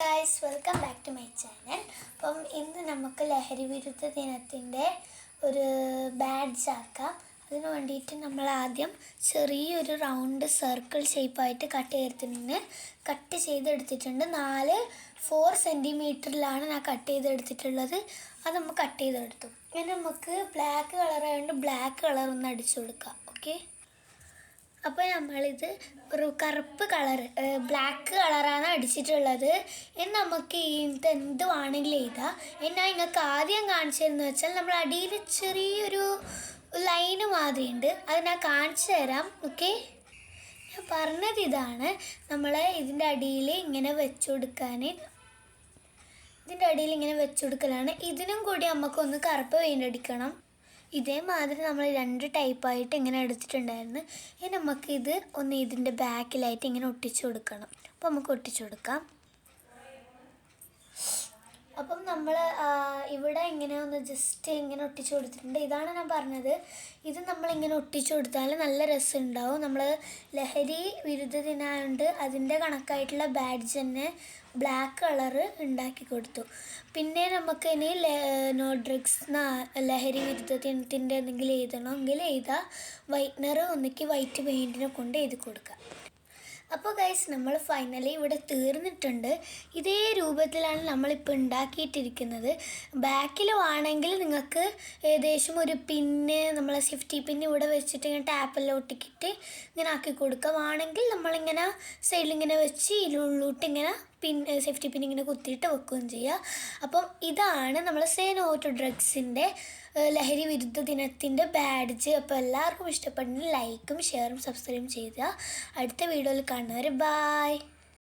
Guys, welcome back to my channel. അപ്പം ഇന്ന് നമുക്ക് ലഹരി വിരുദ്ധ ദിനത്തിൻ്റെ ഒരു ബാഡ്ജ് ആക്കാം. അതിന് വേണ്ടിയിട്ട് നമ്മൾ ആദ്യം ചെറിയൊരു റൗണ്ട് സർക്കിൾ ഷേപ്പായിട്ട് കട്ട് ചെയ്തെടുത്തിട്ടുണ്ട്. 4 സെൻറ്റിമീറ്ററിലാണ് ഞാൻ കട്ട് ചെയ്തെടുത്തിട്ടുള്ളത്. അത് നമ്മൾ കട്ട് ചെയ്തെടുത്തു. ഇനി നമുക്ക് ബ്ലാക്ക് കളറായതുകൊണ്ട് ബ്ലാക്ക് കളർ ഒന്ന് അടിച്ചു കൊടുക്കാം. ഓക്കെ, അപ്പോൾ നമ്മളിത് ഒരു കറുപ്പ് ബ്ലാക്ക് കളറാണ് അടിച്ചിട്ടുള്ളത്. ഇനി നമുക്ക് ഇത് എന്ത് വേണമെങ്കിലും എഴുതാം. ഞാൻ നിങ്ങൾക്ക് ആദ്യം കാണിച്ചതെന്ന് വെച്ചാൽ നമ്മൾ അടിയിൽ ചെറിയൊരു ലൈന് മാതിരി ഉണ്ട്, അത് ഞാൻ കാണിച്ചു തരാം. ഓക്കെ, ഞാൻ പറഞ്ഞത് ഇതാണ്. നമ്മൾ ഇതിൻ്റെ അടിയിൽ ഇങ്ങനെ വെച്ചു കൊടുക്കലാണ്. ഇതിനും കൂടി നമുക്കൊന്ന് കറുപ്പ് പെയിൻ്റ് അടിക്കണം. ഇതേമാതിരി നമ്മൾ 2 ടൈപ്പായിട്ട് ഇങ്ങനെ എടുത്തിട്ടുണ്ടായിരുന്നു. ഇനി നമുക്കിത് ഒന്ന് ഇതിൻ്റെ ബാക്കിലായിട്ട് ഇങ്ങനെ ഒട്ടിച്ചു കൊടുക്കണം. അപ്പോൾ നമുക്ക് ഒട്ടിച്ചു കൊടുക്കാം. അപ്പം നമ്മൾ ഇവിടെ ഇങ്ങനെ ഒന്ന് ജസ്റ്റ് ഇങ്ങനെ ഒട്ടിച്ചു കൊടുത്തിട്ടുണ്ട്. ഇതാണ് ഞാൻ പറഞ്ഞത്. ഇത് നമ്മളിങ്ങനെ ഒട്ടിച്ചു കൊടുത്താൽ നല്ല രസമുണ്ടാവും. നമ്മൾ ലഹരി വിരുദ്ധ ദിനമായതുകൊണ്ട് അതിൻ്റെ കണക്കായിട്ടുള്ള ബാഡ്ജ് തന്നെ ബ്ലാക്ക് കളറ് ഉണ്ടാക്കി കൊടുത്തു. പിന്നെ നമുക്ക് ഇനി നോ ഡ്രഗ്സ് ലഹരി വിരുദ്ധ ദിനത്തിൻ്റെ എന്തെങ്കിലും എഴുതണമെങ്കിൽ എഴുതാം. വൈറ്റ്നർ ഒന്നിക്ക് വൈറ്റ് പെയിൻറ്റിനെ കൊണ്ട് എഴുതി കൊടുക്കാം. അപ്പോൾ ഗൈസ്, നമ്മൾ ഫൈനലി ഇവിടെ തീർന്നിട്ടുണ്ട്. ഇതേ രൂപത്തിലാണ് നമ്മളിപ്പോൾ ഉണ്ടാക്കിയിട്ടിരിക്കുന്നത്. ബാക്കിൽ ആണെങ്കിൽ നിങ്ങൾക്ക് ഏകദേശം ഒരു പിന്ന്, നമ്മളെ സേഫ്റ്റി പിന്ന് ഇവിടെ വെച്ചിട്ട് ഇങ്ങനെ ടാപ്പെല്ലാം ഒട്ടിക്കിട്ട് ഇങ്ങനെ ആക്കി കൊടുക്കാം. ആണെങ്കിൽ നമ്മളിങ്ങനെ സൈഡിലിങ്ങനെ വെച്ച് ഇതിനുള്ളിലോട്ട് ഇങ്ങനെ സേഫ്റ്റി പിൻ ഇങ്ങനെ കുത്തിയിട്ട് വെക്കുകയും ചെയ്യുക. അപ്പം ഇതാണ് നമ്മൾ സേ നോ ടു ഡ്രഗ്സിൻ്റെ ലഹരി വിരുദ്ധ ദിനത്തിൻ്റെ ബാഡ്ജ്. അപ്പോൾ എല്ലാവർക്കും ഇഷ്ടപ്പെടുന്ന ലൈക്കും ഷെയറും സബ്സ്ക്രൈബും ചെയ്യുക. അടുത്ത വീഡിയോയിൽ കാണുന്നവരെ ബായ്.